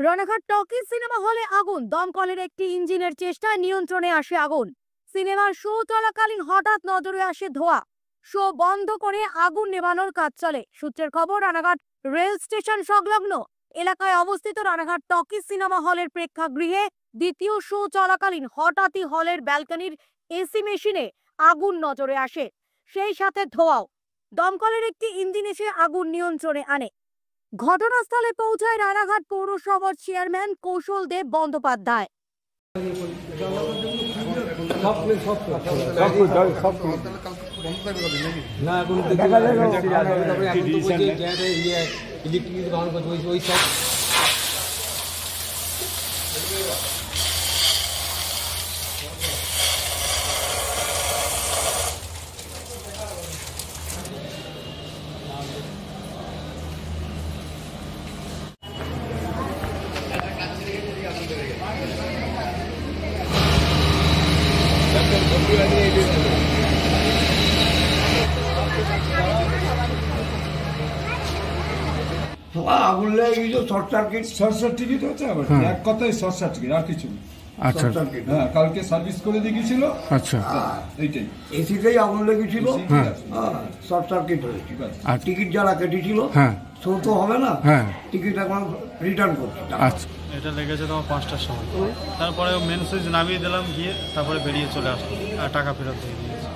Ranaghat talkies cinema হলে আগুন, দমকলের একটি ইঞ্জিনের চেষ্টায় নিয়ন্ত্রণে আসে আগুন। সিনেমার শো চলাকালীন হঠাৎ নজরে আসে ধোঁয়া। শো বন্ধ করে আগুন নেভানোর কাজ চলে। সূত্রের খবর, রানাঘাট রেল স্টেশন সংলগ্ন এলাকায় অবস্থিত রানাঘাট টকিজ সিনেমা হলের প্রেক্ষাগৃহে দ্বিতীয় শো চলাকালীন হঠাৎই হলের ব্যালকনির এসি মেশিনে আগুন নজরে আসে, সেই সাথে ধোঁয়াও। দমকলের একটি ইঞ্জিন এসে আগুন নিয়ন্ত্রণে আনে। ঘটনাস্থলে পৌঁছায় রানাঘাট পৌরসভার চেয়ারম্যান কৌশল দেব বন্দ্যোপাধ্যায়। আগুন লেগে গেছিল, শর্ট সার্কিট হচ্ছে আবার এক কথায় শর্ট সার্কিট, আর কিছু না। আচ্ছা, হ্যাঁ, কালকে সার্ভিস করে দিয়ে গেছিল। আচ্ছা, এইটাই এসিতেই আগুন লেগেছিল, শর্ট সার্কিট হয়েছিল। টিকিট যারা কেটেছিল শো তো হবে না, টিকিট এখন রিটার্ন করছে। আচ্ছা, এটা লেগেছে তোমার 5টার সময়। তারপরে মেন সুইচ নামিয়ে দিলাম, গিয়ে তারপরে বেরিয়ে চলে আসলাম আর টাকা ফেরত দিয়ে দিয়েছি।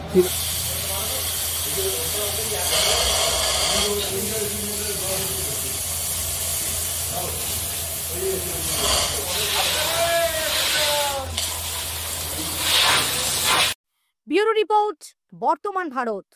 ব্যুরো রিপোর্ট, বর্তমান ভারত।